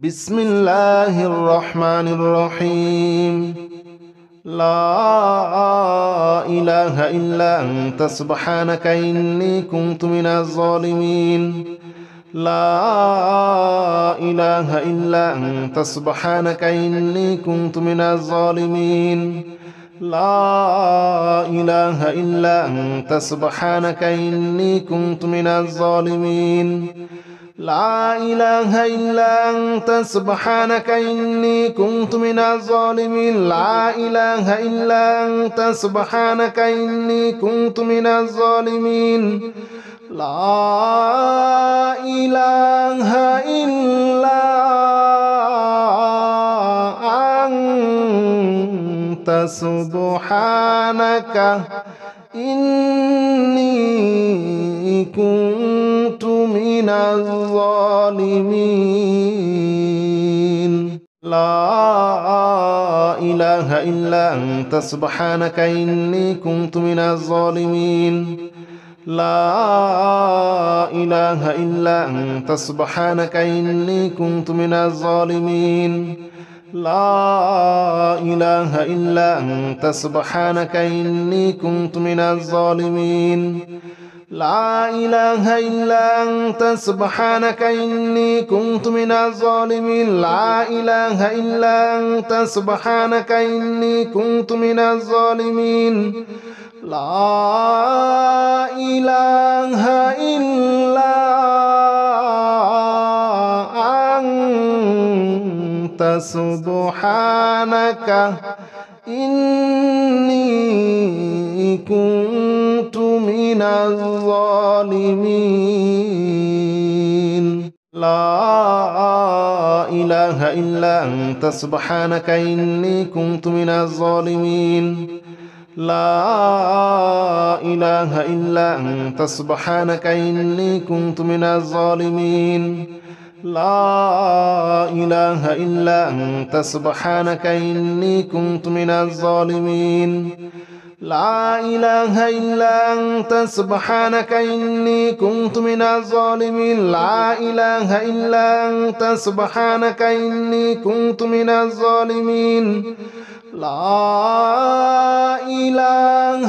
بسم الله الرحمن الرحيم. لا إله إلا أنت سبحانك إني كنت من الظالمين. لا إله إلا أنت سبحانك إني كنت من الظالمين. لا إله إلا أنت سبحانك إني كنت من الظالمين. لا إله إلا أنت سبحانك إني كنت من الظالمين. لا إله إلا أنت سبحانك إني كنت من الظالمين. لا إله إلا أنت سبحانك إني كنت من الظالمين. لا إله إلا أنت سبحانك إني كنت من الظالمين. لا إله إلا أنت سبحانك إني كنت من الظالمين. لا إله إلا أنت سبحانك إني كنت من الظالمين. لا إله إلا أنت سبحانك إني كنت من الظالمين. لا إله إلا أنت سبحانك إني كنت من الظالمين. لا إله إلا أنت سبحانك إني كنت من الظالمين. لا إله إلا أنت سبحانك إني كنت من الظالمين. لا إله إلا أنت سبحانك إني كنت من الظالمين. لا إله إلا أنت سبحانك إني كنت من الظالمين. لا إله إلا أنت سبحانك إني كنت من الظالمين. لا إله إلا أنت سبحانك إني كنت من الظالمين. لا إله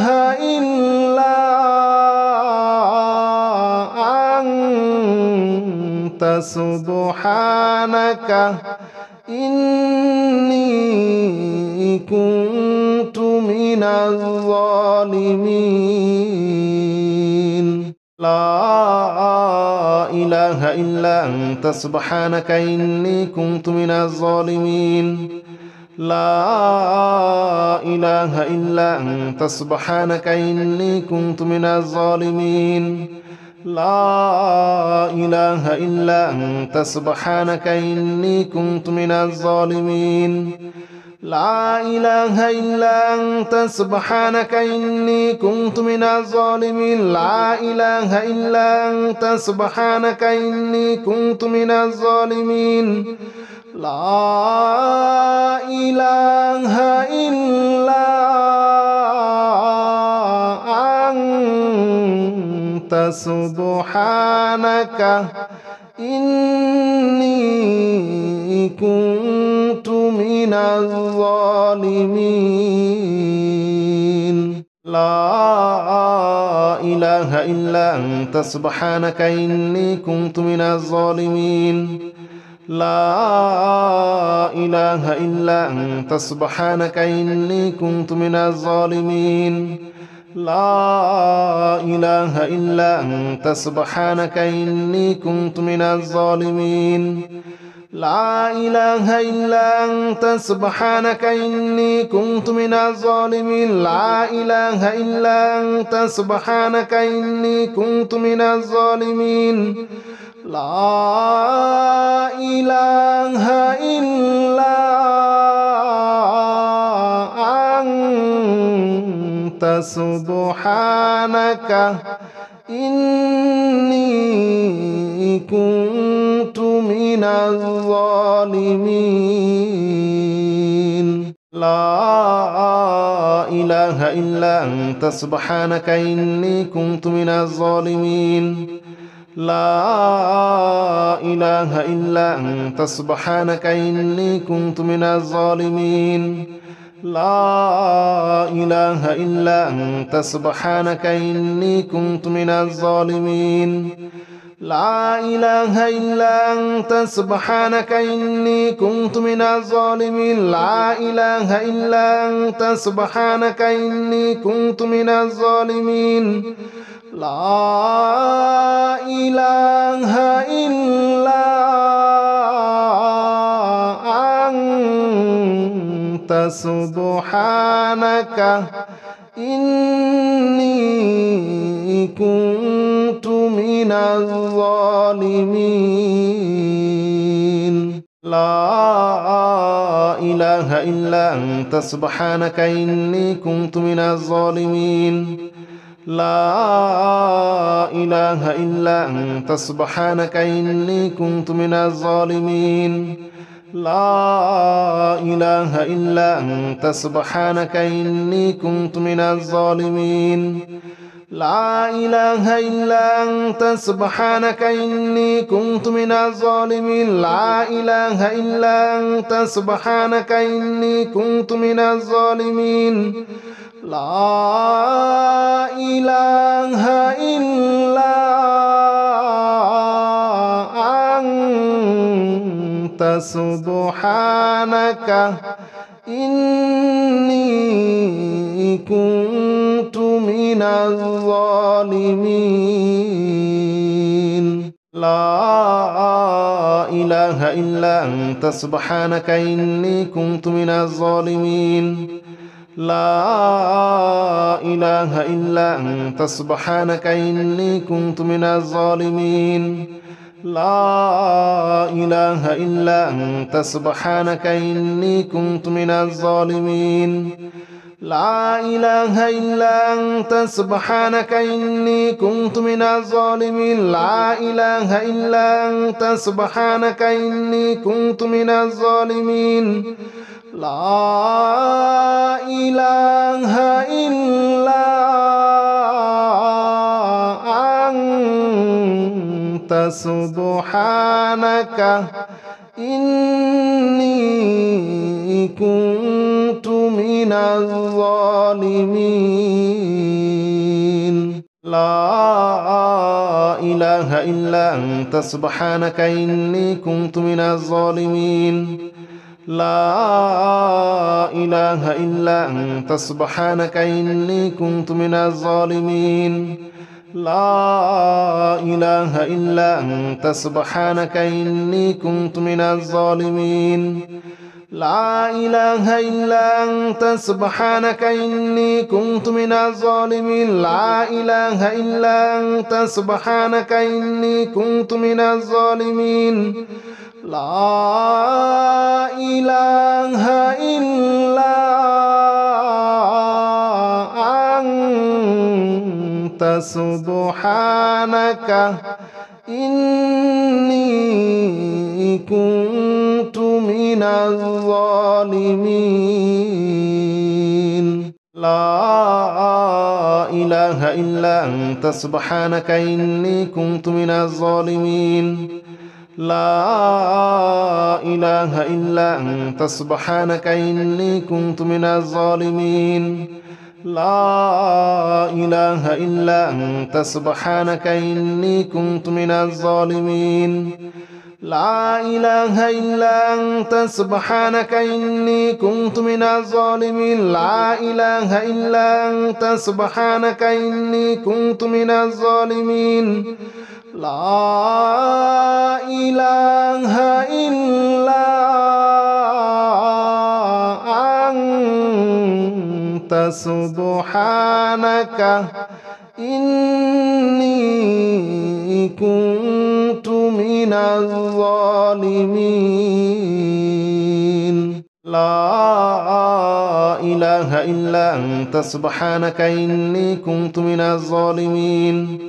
إلا أنت سبحانك إني كنت من الظالمين. لا إله إلا أنت سبحانك إني كنت من الظالمين. لا إله إلا أنت سبحانك إني كنت من الظالمين. لا إله إلا أنت سبحانك إني كنت من الظالمين. لا إله إلا أنت سبحانك إني كنت من الظالمين. لا إله إلا أنت سبحانك إني كنت من الظالمين. لا إله إلا أنت سبحانك إني كنت من الظالمين. لا إله إلا أنت سبحانك إني كنت من الظالمين. لا إله إلا أنت سبحانك إني كنت من الظالمين. لا إله إلا أنت سبحانك إني كنت من الظالمين. لا إله إلا أنت سبحانك إني كنت من الظالمين. لا إله إلا أنت سبحانك إني كنت من الظالمين. لا إله إلا أنت سبحانك إني كنت من الظالمين. لا إله إلا أنت سبحانك إني كنت من الظالمين. لا إله إلا أنت سبحانك إني كنت من الظالمين لا إله إلا أنت سبحانك إني كنت من الظالمين لا إله إلا أنت سبحانك إني كنت من الظالمين لا إله إلا أنت سبحانك إني كنت من الظالمين لا إله إلا أنت سبحانك إني كنت من الظالمين لا إله إلا أنت سبحانك إني كنت من الظالمين لا إله إلا أنت سبحانك إني كنت من الظالمين لا إله إلا أنت سبحانك إني كنت من الظالمين لا إله إلا أنت سبحانك إني كنت من الظالمين لا إله إلا أنت سبحانك إني كنت من الظالمين لا إله إلا أنت سبحانك إني كنت من الظالمين لا إله إلا أنت سبحانك إني كنت من الظالمين لا إله إلا أنت سبحانك إني كنت من الظالمين لا إله إلا أنت سبحانك إني كنت من الظالمين لا إله إلا أنت سبحانك إني كنت من الظالمين لا إله إلا أنت سبحانك إني كنت من الظالمين لا إله إلا أنت سبحانك إني كنت من الظالمين لا إله إلا أنت سبحانك إني كنت من الظالمين لا إله إلا أنت سبحانك إني كنت من الظالمين لا إله إلا أنت سبحانك إني كنت من الظالمين لا إله إلا أنت سبحانك إني كنت من الظالمين لا إله إلا أنت سبحانك إني كنت من الظالمين لا إله إلا أنت سبحانك إني كنت من الظالمين لا إله إلا أنت سبحانك إني كنت من الظالمين لا إله إلا أنت سبحانك إني كنت من الظالمين لا إله إلا أنت سبحانك إني كنت من الظالمين لا إله إلا أنت سبحانك إني كنت من الظالمين لا إله إلا أنت سبحانك إني كنت من الظالمين لا إله إلا أنت سبحانك إني كنت من الظالمين لا إله إلا أنت سبحانك إني كنت من الظالمين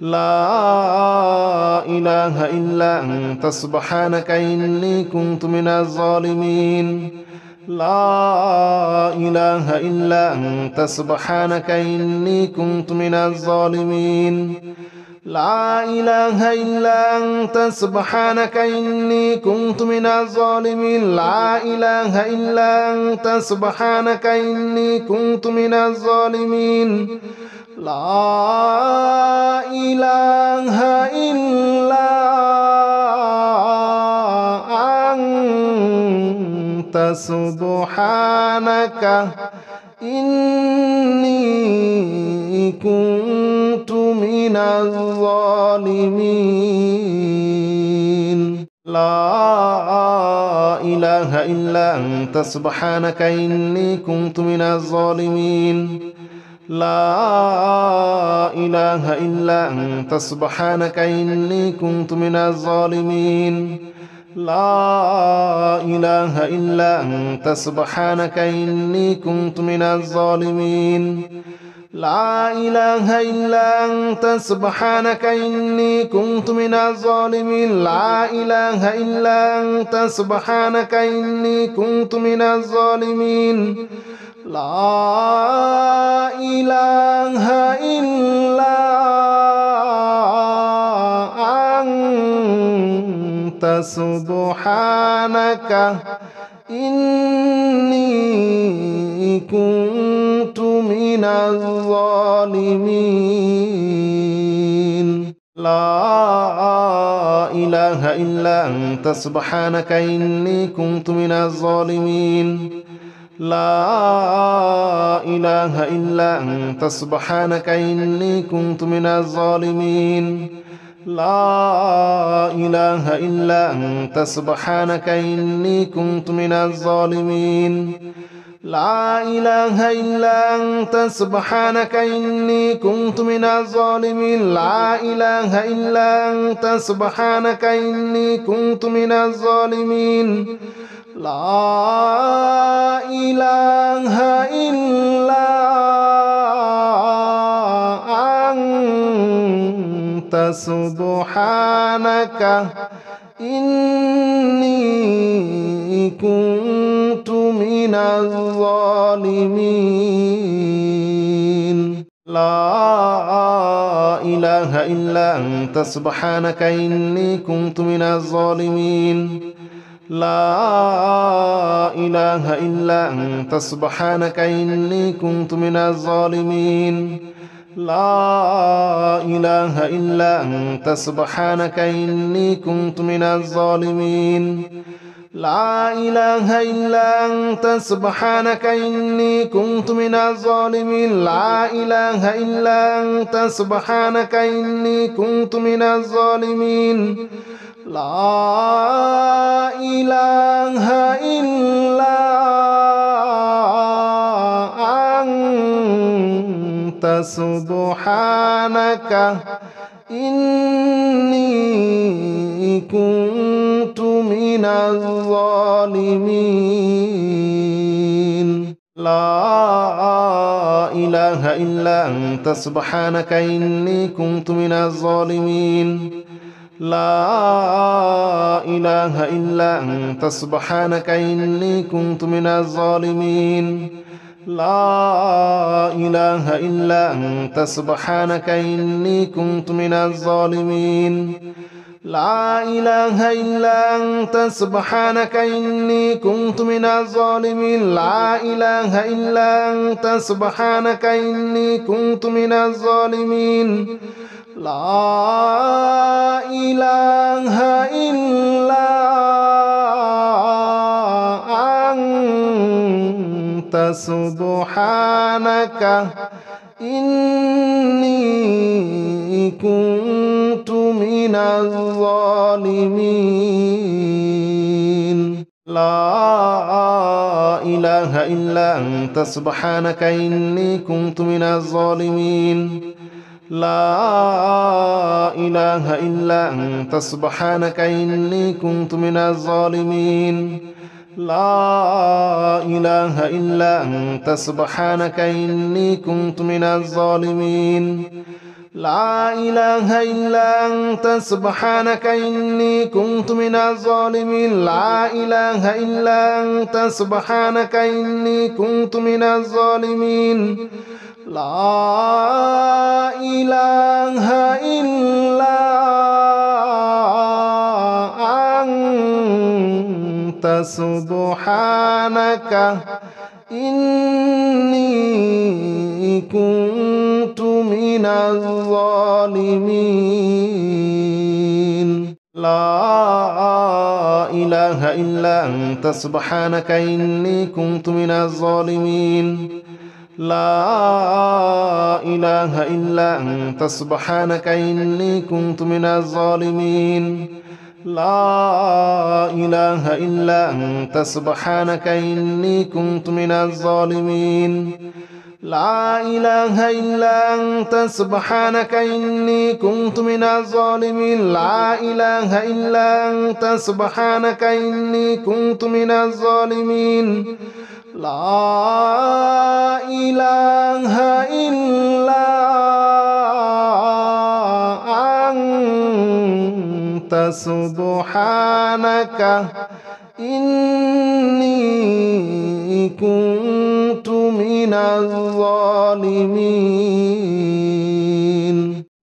لا إله إلا أنت سبحانك إني كنت من الظالمين لا إله إلا أنت سبحانك إني كنت من الظالمين لا إله إلا أنت سبحانك إني كنت من الظالمين لا إله إلا أنت سبحانك إني كنت من الظالمين لا إله إلا أنت سبحانك إني كنت من الظالمين لا إله إلا أنت سبحانك إني كنت من الظالمين لا إله إلا أنت سبحانك إني كنت من الظالمين لا إله إلا أنت سبحانك إني كنت من الظالمين لا إله إلا أنت سبحانك إني كنت من الظالمين لا إله إلا أنت سبحانك إني كنت من الظالمين لا إله إلا أنت سبحانك إني كنت من الظالمين لا إله إلا أنت سبحانك إني كنت من الظالمين لا إله إلا أنت سبحانك إني كنت من الظالمين لا إله إلا أنت سبحانك إني كنت من الظالمين لا إله إلا أنت سبحانك إني كنت من الظالمين لا إله إلا أنت سبحانك إني كنت من الظالمين لا إله إلا أنت سبحانك إني كنت من الظالمين لا إله إلا أنت سبحانك إني كنت من الظالمين لا إله إلا أنت سبحانك إني كنت من الظالمين لا إله إلا أنت سبحانك إني كنت من الظالمين لا إله إلا أنت سبحانك إني كنت من الظالمين لا إله إلا أنت سبحانك إني كنت من الظالمين لا إله إلا أنت سبحانك إني كنت من الظالمين لا إله إلا أنت سبحانك إني كنت من الظالمين لا إله إلا أنت سبحانك إني كنت من الظالمين لا إله إلا أنت سبحانك إني كنت من الظالمين لا إله إلا أنت سبحانك إني كنت من الظالمين لا إله إلا أنت سبحانك إني كنت من الظالمين لا إله إلا أنت سبحانك إني كنت من الظالمين لا إله إلا أنت سبحانك إني كنت من الظالمين لا إله إلا أنت سبحانك إني كنت من الظالمين لا إله إلا أنت سبحانك إني كنت من الظالمين لا إله إلا أنت سبحانك إني كنت من الظالمين لا إله إلا أنت سبحانك إني كنت من الظالمين لا إله إلا أنت سبحانك إني كنت من الظالمين لا إله إلا أنت سبحانك إني كنت من الظالمين لا إله إلا أنت سبحانك إني كنت من الظالمين لا إله إلا أنت سبحانك إني كنت من الظالمين لا إله إلا أنت سبحانك إني كنت من الظالمين لا إله إلا أنت سبحانك إني كنت من الظالمين لا إله إلا أنت سبحانك إني كنت من الظالمين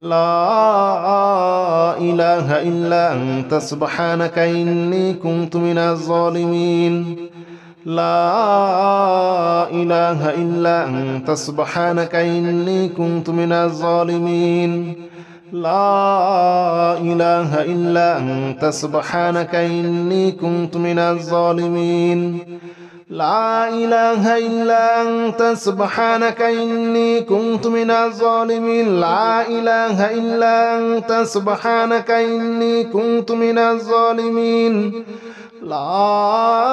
لا إله إلا أنت سبحانك إني كنت من الظالمين لا إله إلا أنت سبحانك إني كنت من الظالمين لا إله إلا أنت سبحانك إني كنت من الظالمين لا إله إلا أنت سبحانك إني كنت من الظالمين لا إله إلا أنت سبحانك إني كنت من الظالمين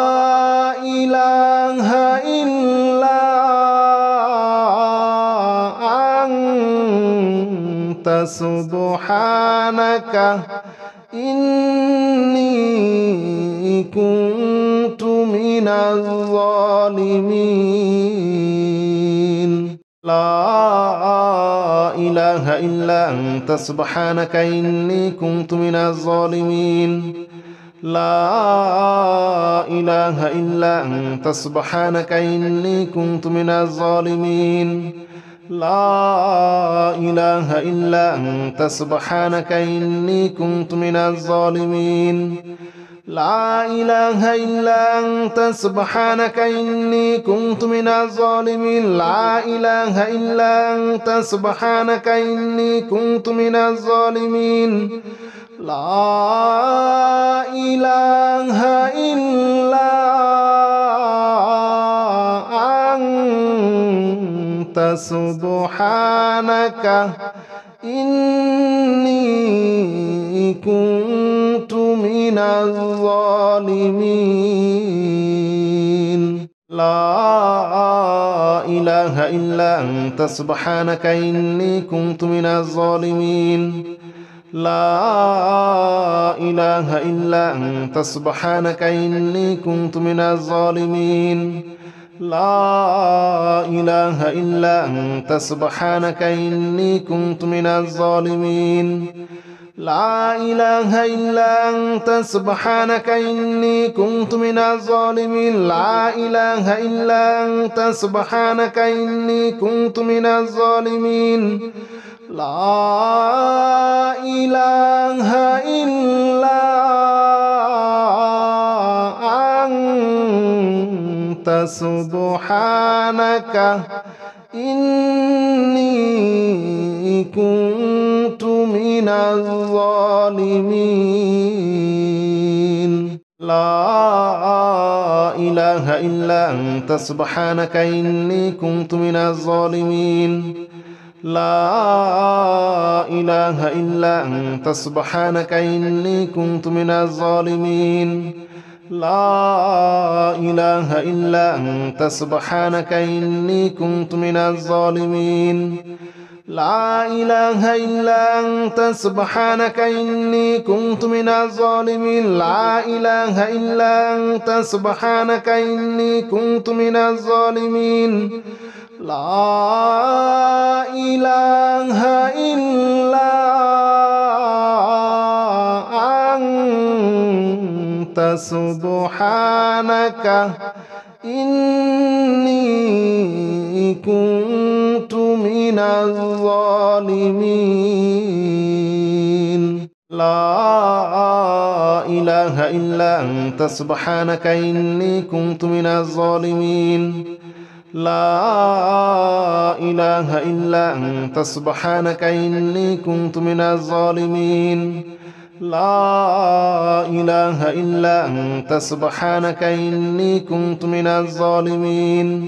لا إله إلا أنت سبحانك إني كنت من الظالمين لا إله إلا أنت سبحانك إني كنت من الظالمين لا إله إلا أنت سبحانك إني كنت من الظالمين لا إله إلا أنت سبحانك إني كنت من الظالمين لا إله إلا أنت سبحانك إني كنت من الظالمين لا إله إلا أنت سبحانك إني كنت من الظالمين لا إله إلا أنت سبحانك إني كنت من الظالمين لا إله إلا أنت سبحانك إني كنت من الظالمين لا إله إلا أنت سبحانك إني كنت من الظالمين لا إله إلا أنت سبحانك إني كنت من الظالمين لا إله إلا أنت سبحانك إني كنت من الظالمين لا إله إلا أنت سبحانك إني كنت من الظالمين لا إله إلا أنت سبحانك إني كنت من الظالمين لا إله إلا أنت سبحانك إني كنت من الظالمين لا إله إلا أنت سبحانك إني كنت من الظالمين لا إله إلا أنت سبحانك إني كنت من الظالمين لا إله إلا أنت سبحانك إني كنت من الظالمين لا إله إلا أنت سبحانك إني كنت من الظالمين لا إله إلا أنت سبحانك إني كنت من الظالمين لا إله إلا أنت سبحانك إني كنت من الظالمين لا إله إلا أنت سبحانك إني كنت من الظالمين لا إله إلا أنت سبحانك إني كنت من الظالمين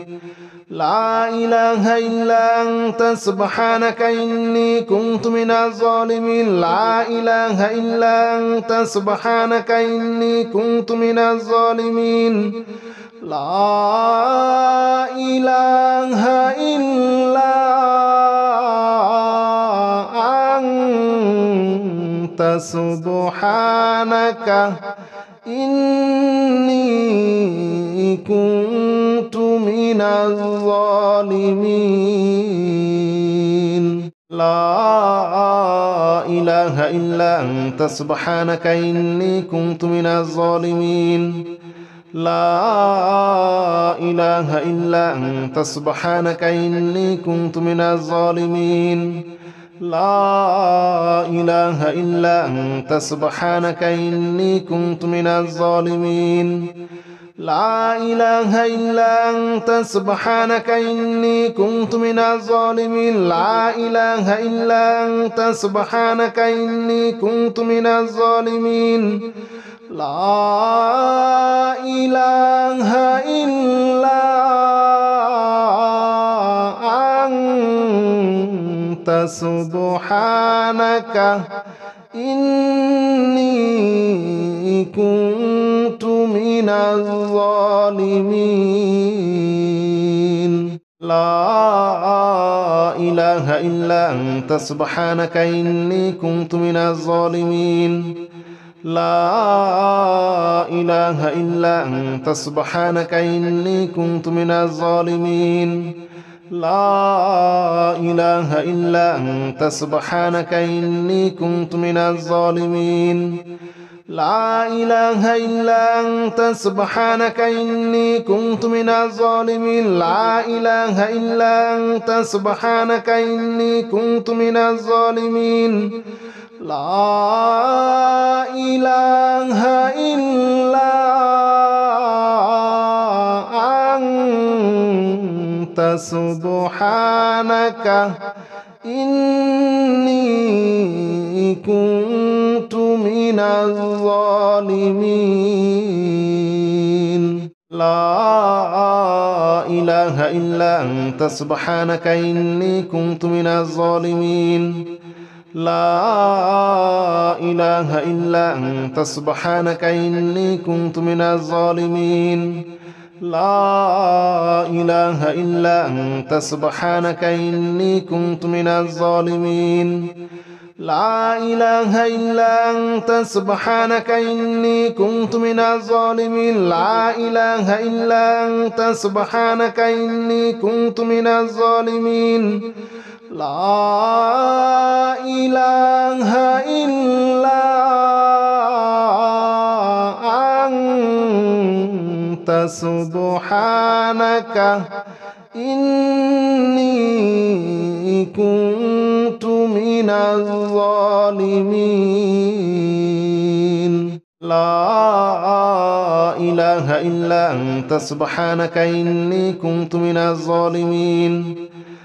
لا إله إلا أنت سبحانك إني كنت من الظالمين لا إله إلا أنت سبحانك إني كنت من الظالمين لا إله إلا أنت سبحانك إني كنت من الظالمين لا إله إلا أنت سبحانك إني كنت من الظالمين لا إله إلا أنت سبحانك إني كنت من الظالمين لا إله إلا أنت سبحانك إني كنت من الظالمين لا إله إلا أنت سبحانك إني كنت من الظالمين لا إله إلا أنت سبحانك إني كنت من الظالمين لا إله إلا أنت سبحانك إني كنت من الظالمين لا إله إلا أنت سبحانك إني كنت من الظالمين لا إله إلا أنت سبحانك إني كنت من الظالمين لا إله إلا أنت سبحانك إني كنت من الظالمين لا إله إلا أنت سبحانك إني كنت من الظالمين لا إله إلا أنت سبحانك إني كنت من الظالمين لا إله إلا أنت سبحانك إني كنت من الظالمين لا إله إلا أنت سبحانك إني كنت من الظالمين لا إله إلا أنت سبحانك إني كنت من الظالمين لا إله إلا أنت سبحانك إني كنت من الظالمين لا إله إلا أنت سبحانك إني كنت من الظالمين لا إله إلا أنت سبحانك إني كنت من الظالمين لا إله إلا أنت سبحانك إني كنت من الظالمين لا إله إلا أنت سبحانك إني كنت من الظالمين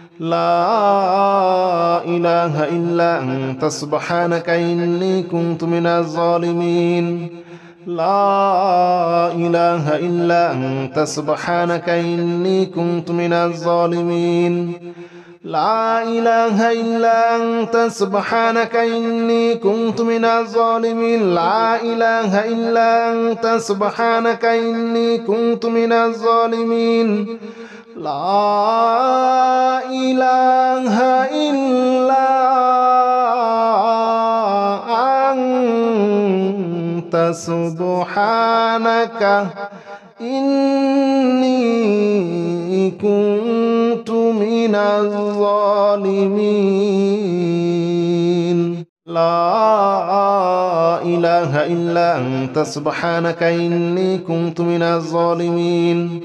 لا إله إلا أنت سبحانك إني كنت من الظالمين لا إله إلا أنت سبحانك إني كنت من الظالمين لا إله إلا أنت سبحانك إني كنت من الظالمين لا إله إلا أنت سبحانك إني كنت من الظالمين لا إله إلا أنت سبحانك إني كنت من الظالمين لا إله إلا أنت سبحانك إني كنت من الظالمين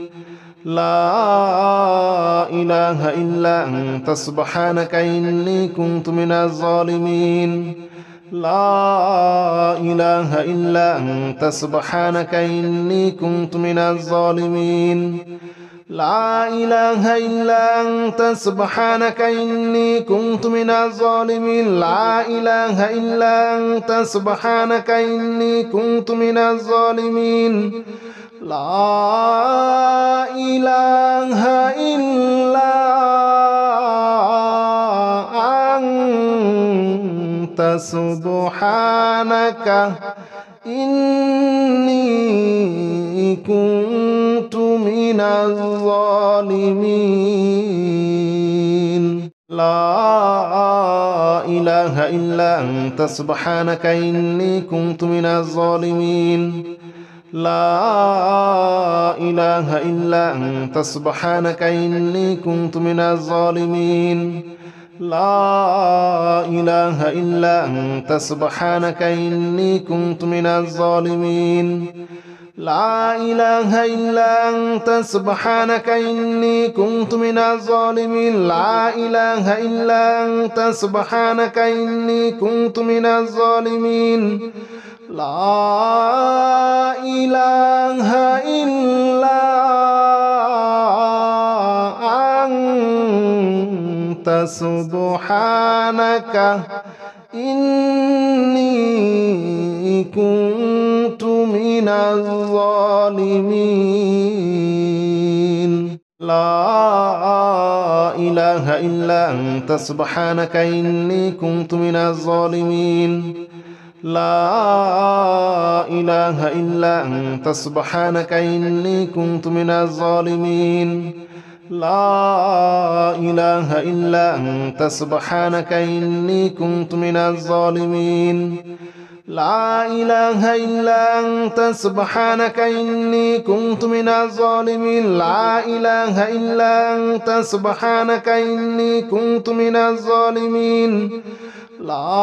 لا إله إلا أنت سبحانك إني كنت من الظالمين لا إله إلا أنت سبحانك إني كنت من الظالمين لا إله إلا أنت سبحانك إني كنت من الظالمين لا إله إلا أنت سبحانك إني كنت من الظالمين لا إله إلا أنت سبحانك إني كنت من الظالمين لا إله إلا أنت سبحانك إني كنت من الظالمين لا إله إلا أنت سبحانك إني كنت من الظالمين لا إله إلا أنت سبحانك إني كنت من الظالمين لا إله إلا أنت سبحانك إني كنت من الظالمين لا إله إلا أنت سبحانك إني كنت من الظالمين لا إله إلا أنت سبحانك إني كنت من الظالمين لا إله إلا أنت سبحانك إني كنت من الظالمين لا إله إلا أنت سبحانك إني كنت من الظالمين لا إله إلا أنت سبحانك إني كنت من الظالمين لا إله إلا أنت سبحانك إني كنت من الظالمين لا إله إلا أنت سبحانك إني كنت من الظالمين لا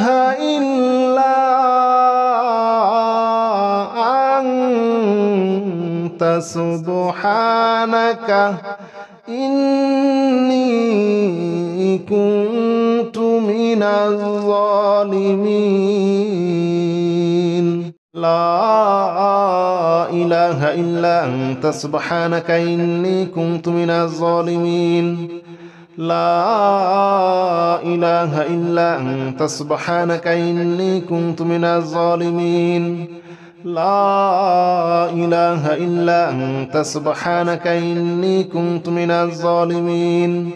إله إلا أنت سبحانك إني كنت من الظالمين لا إله إلا أنت سبحانك إني كنت من الظالمين لا إله إلا أنت سبحانك إني كنت من الظالمين لا إله إلا أنت سبحانك إني كنت من الظالمين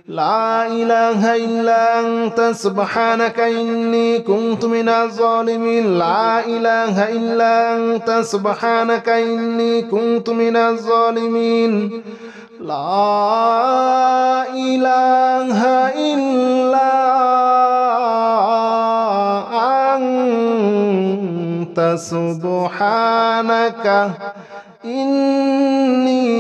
لا إله إلا أنت سبحانك إني كنت من الظالمين لا إله إلا أنت سبحانك إني كنت من الظالمين لا إله إلا أنت سبحانك إني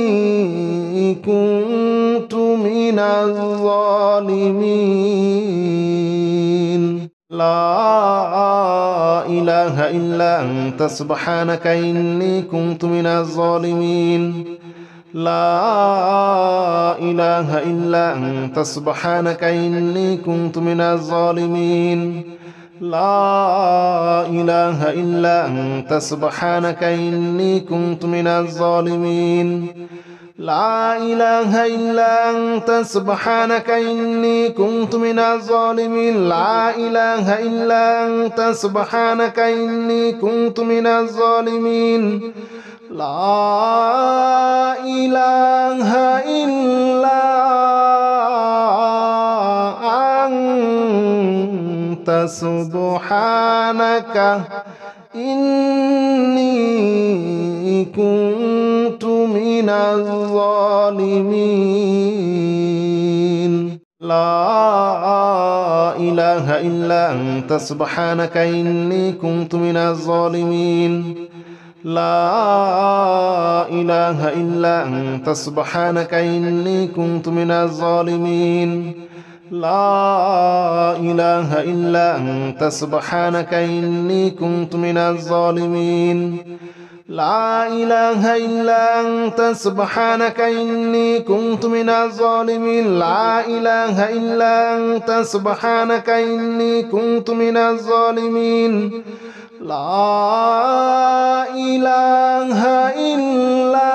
كنت من الظالمين لا إله إلا أنت سبحانك إني كنت من الظالمين لا إله إلا أنت سبحانك إني كنت من الظالمين لا إله إلا أنت سبحانك إني كنت من الظالمين لا إله إلا أنت سبحانك إني كنت من الظالمين لا إله إلا أنت سبحانك إني كنت من الظالمين لا إله إلا أنت سبحانك إني كنت من الظالمين لا إله إلا أنت سبحانك إني كنت من الظالمين لا إله إلا أنت سبحانك إني كنت من الظالمين لا إله إلا أنت سبحانك إني كنت من الظالمين لا إله إلا أنت سبحانك إني كنت من الظالمين لا إله إلا أنت سبحانك إني كنت من الظالمين لا إله إلا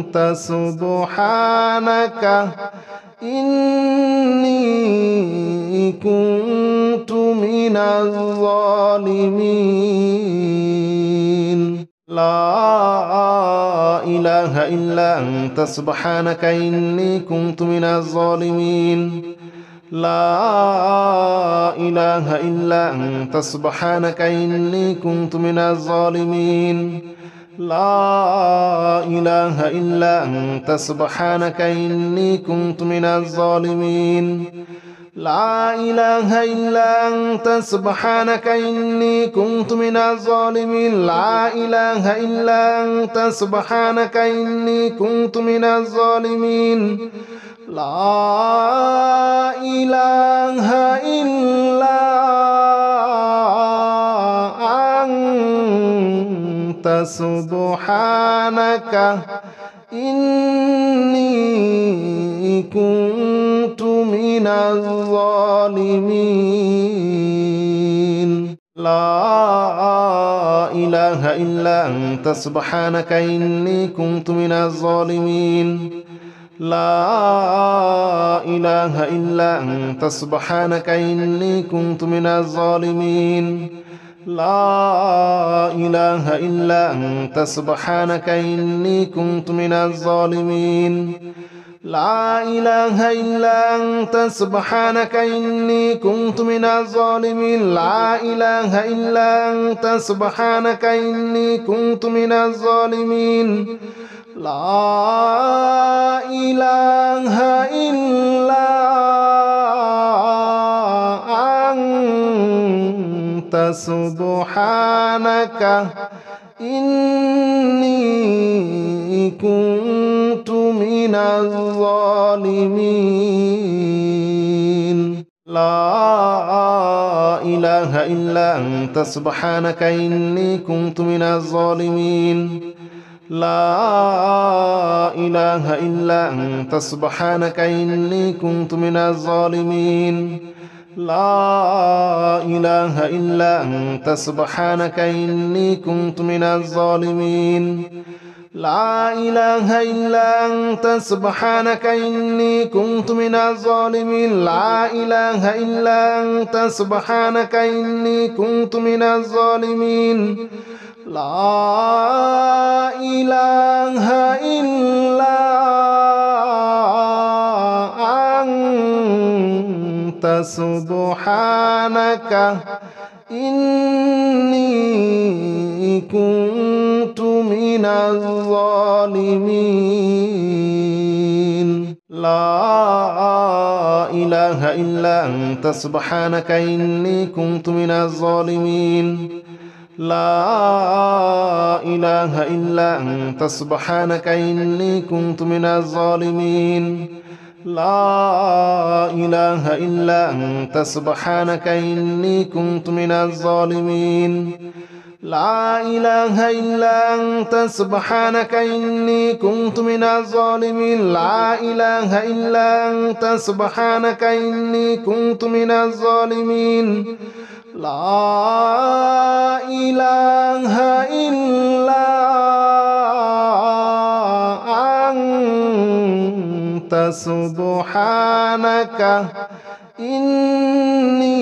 أنت سبحانك إني كنت من الظالمين لا إله إلا أنت سبحانك إني كنت من الظالمين لا إله إلا أنت سبحانك إني كنت من الظالمين لا إله إلا أنت سبحانك إني كنت من الظالمين لا إله إلا أنت سبحانك إني كنت من الظالمين لا إله إلا أنت سبحانك إني كنت من الظالمين لا إله إلا أنت سبحانك إني كنت من الظالمين لا إله إلا أنت سبحانك إني كنت من الظالمين لا إله إلا أنت سبحانك إني كنت من الظالمين لا إله إلا أنت سبحانك إني كنت من الظالمين لا إله إلا أنت سبحانك إني كنت من الظالمين لا إله إلا أنت سبحانك إني كنت من الظالمين لا إله إلا أنت سبحانك إني كنت من الظالمين لا إله إلا أنت سبحانك إني كنت من الظالمين لا إله إلا أنت سبحانك إني كنت من الظالمين لا إله إلا أنت سبحانك إني كنت من الظالمين لا إله إلا أنت سبحانك إني كنت من الظالمين لا إله إلا أنت سبحانك إني كنت من الظالمين لا إله إلا أنت سبحانك إني كنت من الظالمين لا إله إلا أنت سبحانك إني كنت من الظالمين لا إله إلا أنت سبحانك إني كنت من الظالمين لا إله إلا أنت سبحانك إني كنت من الظالمين لا إله إلا أنت سبحانك إني كنت من الظالمين لا إله إلا أنت سبحانك إني كنت من الظالمين لا إله إلا أنت سبحانك إني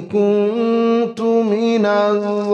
كنت من الظالمين.